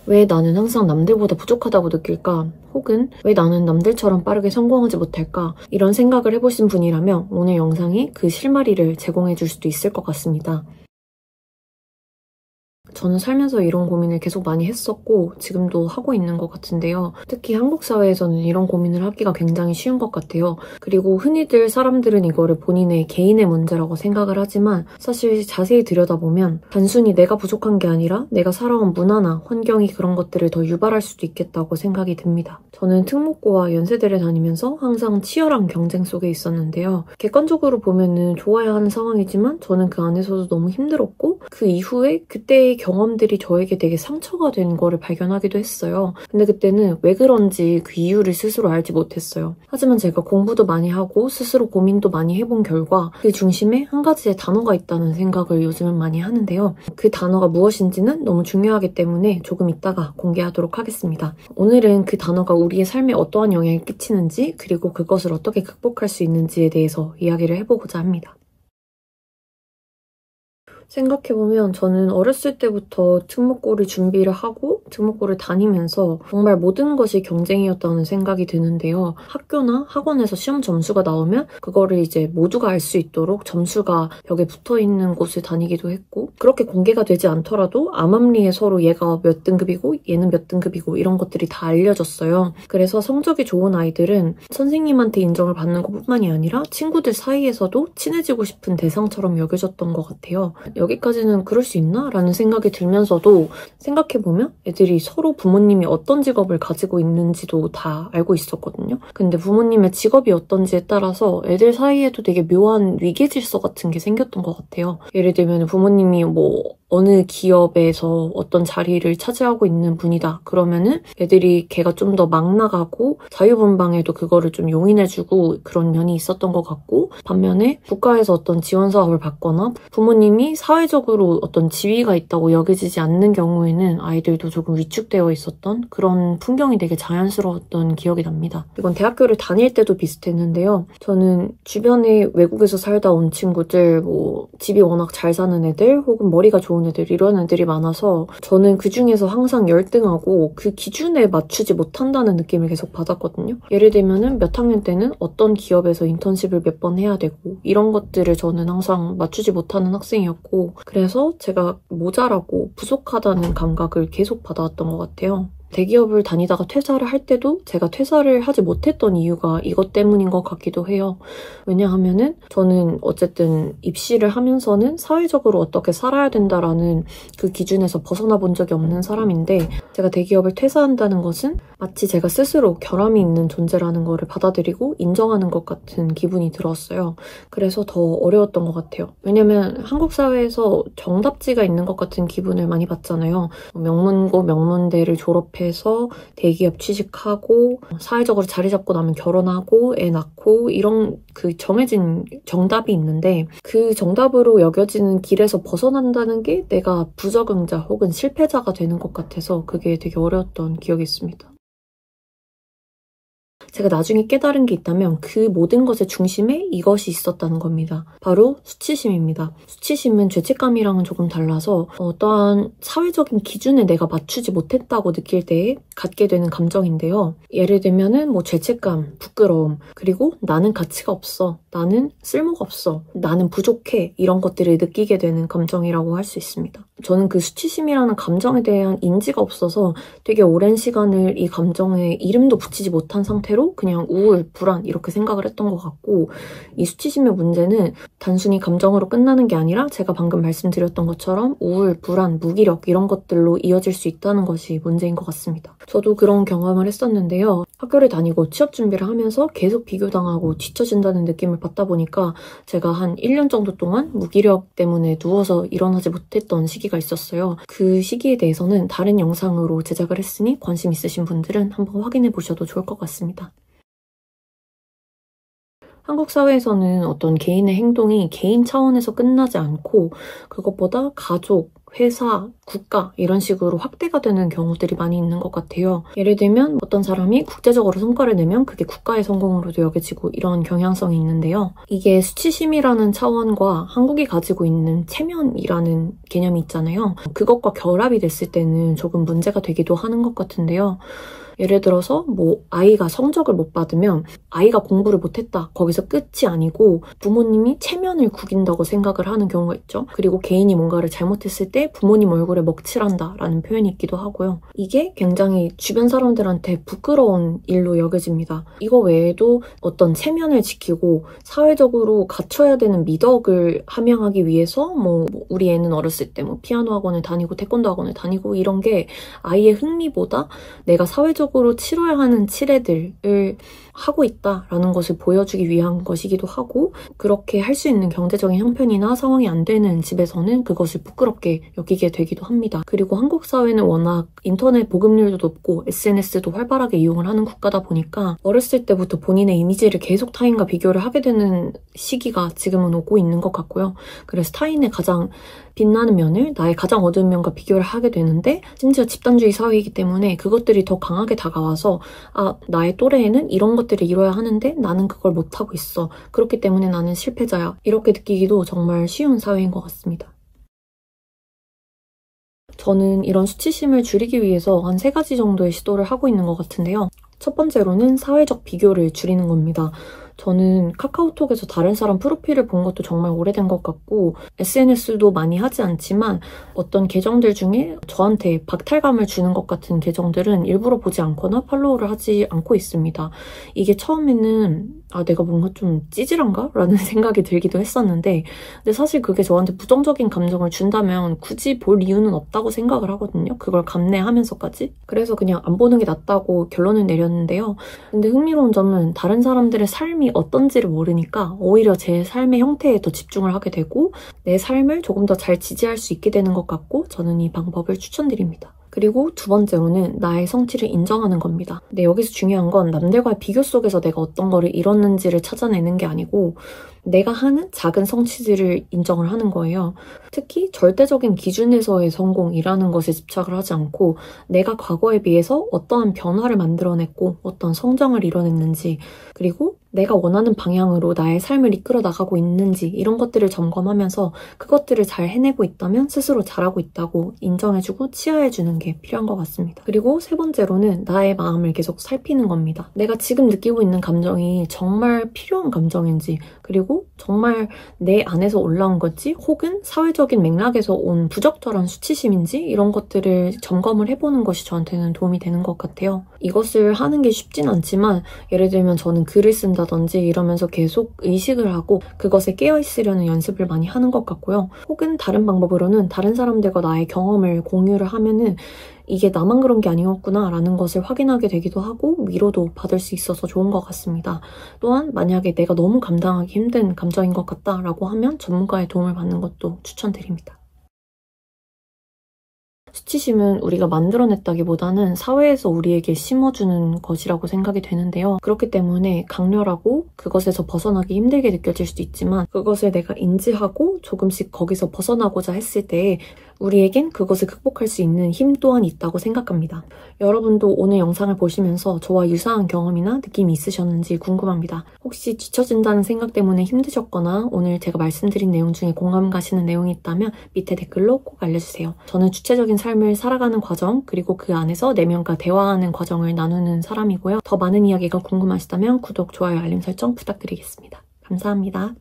왜 나는 항상 남들보다 부족하다고 느낄까? 혹은 왜 나는 남들처럼 빠르게 성공하지 못할까? 이런 생각을 해보신 분이라면 오늘 영상이 그 실마리를 제공해 줄 수도 있을 것 같습니다. 저는 살면서 이런 고민을 계속 많이 했었고 지금도 하고 있는 것 같은데요. 특히 한국 사회에서는 이런 고민을 하기가 굉장히 쉬운 것 같아요. 그리고 흔히들 사람들은 이거를 본인의 개인의 문제라고 생각을 하지만 사실 자세히 들여다보면 단순히 내가 부족한 게 아니라 내가 살아온 문화나 환경이 그런 것들을 더 유발할 수도 있겠다고 생각이 듭니다. 저는 특목고와 연세대를 다니면서 항상 치열한 경쟁 속에 있었는데요. 객관적으로 보면은 좋아야 하는 상황이지만 저는 그 안에서도 너무 힘들었고 그 이후에 그때의 경험들이 저에게 되게 상처가 된 거를 발견하기도 했어요. 근데 그때는 왜 그런지 그 이유를 스스로 알지 못했어요. 하지만 제가 공부도 많이 하고 스스로 고민도 많이 해본 결과 그 중심에 한 가지의 단어가 있다는 생각을 요즘은 많이 하는데요. 그 단어가 무엇인지는 너무 중요하기 때문에 조금 이따가 공개하도록 하겠습니다. 오늘은 그 단어가 우리의 삶에 어떠한 영향을 끼치는지 그리고 그것을 어떻게 극복할 수 있는지에 대해서 이야기를 해보고자 합니다. 생각해보면 저는 어렸을 때부터 특목고를 준비를 하고 특목고를 다니면서 정말 모든 것이 경쟁이었다는 생각이 드는데요. 학교나 학원에서 시험 점수가 나오면 그거를 이제 모두가 알 수 있도록 점수가 벽에 붙어있는 곳을 다니기도 했고 그렇게 공개가 되지 않더라도 암암리에 서로 얘가 몇 등급이고 얘는 몇 등급이고 이런 것들이 다 알려졌어요. 그래서 성적이 좋은 아이들은 선생님한테 인정을 받는 것뿐만이 아니라 친구들 사이에서도 친해지고 싶은 대상처럼 여겨졌던 것 같아요. 여기까지는 그럴 수 있나? 라는 생각이 들면서도 생각해보면 애들이 서로 부모님이 어떤 직업을 가지고 있는지도 다 알고 있었거든요. 근데 부모님의 직업이 어떤지에 따라서 애들 사이에도 되게 묘한 위계질서 같은 게 생겼던 것 같아요. 예를 들면 부모님이 어느 기업에서 어떤 자리를 차지하고 있는 분이다. 그러면은 애들이 걔가 좀 더 막 나가고 자유분방에도 그거를 좀 용인해주고 그런 면이 있었던 것 같고 반면에 국가에서 어떤 지원 사업을 받거나 부모님이 사회적으로 어떤 지위가 있다고 여겨지지 않는 경우에는 아이들도 조금 위축되어 있었던 그런 풍경이 되게 자연스러웠던 기억이 납니다. 이건 대학교를 다닐 때도 비슷했는데요. 저는 주변에 외국에서 살다 온 친구들, 집이 워낙 잘 사는 애들 혹은 머리가 좋은 애들 이런 애들이 많아서 저는 그중에서 항상 열등하고 그 기준에 맞추지 못한다는 느낌을 계속 받았거든요. 예를 들면은 몇 학년 때는 어떤 기업에서 인턴십을 몇 번 해야 되고 이런 것들을 저는 항상 맞추지 못하는 학생이었고 그래서 제가 모자라고 부족하다는 감각을 계속 받아왔던 것 같아요. 대기업을 다니다가 퇴사를 할 때도 제가 퇴사를 하지 못했던 이유가 이것 때문인 것 같기도 해요. 왜냐하면은 저는 어쨌든 입시를 하면서는 사회적으로 어떻게 살아야 된다라는 그 기준에서 벗어나 본 적이 없는 사람인데 제가 대기업을 퇴사한다는 것은 마치 제가 스스로 결함이 있는 존재라는 거를 받아들이고 인정하는 것 같은 기분이 들었어요. 그래서 더 어려웠던 것 같아요. 왜냐면 한국 사회에서 정답지가 있는 것 같은 기분을 많이 받잖아요. 명문고 명문대를 졸업해서 대기업 취직하고 사회적으로 자리 잡고 나면 결혼하고 애 낳고 이런 그 정해진 정답이 있는데 그 정답으로 여겨지는 길에서 벗어난다는 게 내가 부적응자 혹은 실패자가 되는 것 같아서 그게 되게 어려웠던 기억이 있습니다. 제가 나중에 깨달은 게 있다면 그 모든 것의 중심에 이것이 있었다는 겁니다. 바로 수치심입니다. 수치심은 죄책감이랑은 조금 달라서 어떠한 사회적인 기준에 내가 맞추지 못했다고 느낄 때에 갖게 되는 감정인데요. 예를 들면은 죄책감, 부끄러움, 그리고 나는 가치가 없어, 나는 쓸모가 없어, 나는 부족해 이런 것들을 느끼게 되는 감정이라고 할 수 있습니다. 저는 그 수치심이라는 감정에 대한 인지가 없어서 되게 오랜 시간을 이 감정에 이름도 붙이지 못한 상태로 그냥 우울, 불안 이렇게 생각을 했던 것 같고 이 수치심의 문제는 단순히 감정으로 끝나는 게 아니라 제가 방금 말씀드렸던 것처럼 우울, 불안, 무기력 이런 것들로 이어질 수 있다는 것이 문제인 것 같습니다. 저도 그런 경험을 했었는데요. 학교를 다니고 취업 준비를 하면서 계속 비교당하고 뒤처진다는 느낌을 받다 보니까 제가 한 1년 정도 동안 무기력 때문에 누워서 일어나지 못했던 시기가 있었어요. 그 시기에 대해서는 다른 영상으로 제작을 했으니 관심 있으신 분들은 한번 확인해 보셔도 좋을 것 같습니다. 한국 사회에서는 어떤 개인의 행동이 개인 차원에서 끝나지 않고 그것보다 가족, 회사, 국가 이런 식으로 확대가 되는 경우들이 많이 있는 것 같아요. 예를 들면 어떤 사람이 국제적으로 성과를 내면 그게 국가의 성공으로도 여겨지고 이런 경향성이 있는데요. 이게 수치심이라는 차원과 한국이 가지고 있는 체면이라는 개념이 있잖아요. 그것과 결합이 됐을 때는 조금 문제가 되기도 하는 것 같은데요. 예를 들어서 아이가 성적을 못 받으면 아이가 공부를 못했다. 거기서 끝이 아니고 부모님이 체면을 구긴다고 생각을 하는 경우가 있죠. 그리고 개인이 뭔가를 잘못했을 때 부모님 얼굴에 먹칠한다 라는 표현이 있기도 하고요. 이게 굉장히 주변 사람들한테 부끄러운 일로 여겨집니다. 이거 외에도 어떤 체면을 지키고 사회적으로 갖춰야 되는 미덕을 함양하기 위해서 우리 애는 어렸을 때 피아노 학원을 다니고 태권도 학원을 다니고 이런 게 아이의 흥미보다 내가 사회적으로 치러야 하는 칠애들을 하고 있다라는 것을 보여주기 위한 것이기도 하고 그렇게 할 수 있는 경제적인 형편이나 상황이 안 되는 집에서는 그것을 부끄럽게 여기게 되기도 합니다. 그리고 한국 사회는 워낙 인터넷 보급률도 높고 SNS도 활발하게 이용을 하는 국가다 보니까 어렸을 때부터 본인의 이미지를 계속 타인과 비교를 하게 되는 시기가 지금은 오고 있는 것 같고요. 그래서 타인의 가장 빛나는 면을 나의 가장 어두운 면과 비교를 하게 되는데 심지어 집단주의 사회이기 때문에 그것들이 더 강하게 다가와서 나의 또래에는 이런 것들을 이뤄야 하는데 나는 그걸 못하고 있어. 그렇기 때문에 나는 실패자야. 이렇게 느끼기도 정말 쉬운 사회인 것 같습니다. 저는 이런 수치심을 줄이기 위해서 한 3가지 정도의 시도를 하고 있는 것 같은데요. 첫 번째로는 사회적 비교를 줄이는 겁니다. 저는 카카오톡에서 다른 사람 프로필을 본 것도 정말 오래된 것 같고 SNS도 많이 하지 않지만 어떤 계정들 중에 저한테 박탈감을 주는 것 같은 계정들은 일부러 보지 않거나 팔로우를 하지 않고 있습니다. 이게 처음에는 내가 뭔가 좀 찌질한가? 라는 생각이 들기도 했었는데 근데 사실 그게 저한테 부정적인 감정을 준다면 굳이 볼 이유는 없다고 생각을 하거든요. 그걸 감내하면서까지. 그래서 그냥 안 보는 게 낫다고 결론을 내렸는데요. 근데 흥미로운 점은 다른 사람들의 삶이 어떤지를 모르니까 오히려 제 삶의 형태에 더 집중을 하게 되고 내 삶을 조금 더 잘 지지할 수 있게 되는 것 같고 저는 이 방법을 추천드립니다. 그리고 두 번째로는 나의 성취를 인정하는 겁니다. 근데 여기서 중요한 건 남들과의 비교 속에서 내가 어떤 거를 이뤘는지를 찾아내는 게 아니고 내가 하는 작은 성취들을 인정을 하는 거예요. 특히 절대적인 기준에서의 성공이라는 것에 집착을 하지 않고 내가 과거에 비해서 어떠한 변화를 만들어냈고 어떤 성장을 이뤄냈는지 그리고 내가 원하는 방향으로 나의 삶을 이끌어 나가고 있는지 이런 것들을 점검하면서 그것들을 잘 해내고 있다면 스스로 잘하고 있다고 인정해주고 치하해주는 게 필요한 것 같습니다. 그리고 세 번째로는 나의 마음을 계속 살피는 겁니다. 내가 지금 느끼고 있는 감정이 정말 필요한 감정인지 그리고 정말 내 안에서 올라온 건지 혹은 사회적인 맥락에서 온 부적절한 수치심인지 이런 것들을 점검을 해보는 것이 저한테는 도움이 되는 것 같아요. 이것을 하는 게 쉽진 않지만 예를 들면 저는 글을 쓴다든지 이러면서 계속 의식을 하고 그것에 깨어있으려는 연습을 많이 하는 것 같고요. 혹은 다른 방법으로는 다른 사람들과 나의 경험을 공유를 하면은 이게 나만 그런 게 아니었구나 라는 것을 확인하게 되기도 하고 위로도 받을 수 있어서 좋은 것 같습니다. 또한 만약에 내가 너무 감당하기 힘든 감정인 것 같다라고 하면 전문가의 도움을 받는 것도 추천드립니다. 수치심은 우리가 만들어냈다기보다는 사회에서 우리에게 심어주는 것이라고 생각이 되는데요. 그렇기 때문에 강렬하고 그것에서 벗어나기 힘들게 느껴질 수도 있지만 그것을 내가 인지하고 조금씩 거기서 벗어나고자 했을 때 우리에겐 그것을 극복할 수 있는 힘 또한 있다고 생각합니다. 여러분도 오늘 영상을 보시면서 저와 유사한 경험이나 느낌이 있으셨는지 궁금합니다. 혹시 뒤처진다는 생각 때문에 힘드셨거나 오늘 제가 말씀드린 내용 중에 공감 가시는 내용이 있다면 밑에 댓글로 꼭 알려주세요. 저는 주체적인 삶을 살아가는 과정 그리고 그 안에서 내면과 대화하는 과정을 나누는 사람이고요. 더 많은 이야기가 궁금하시다면 구독, 좋아요, 알림 설정 부탁드리겠습니다. 감사합니다.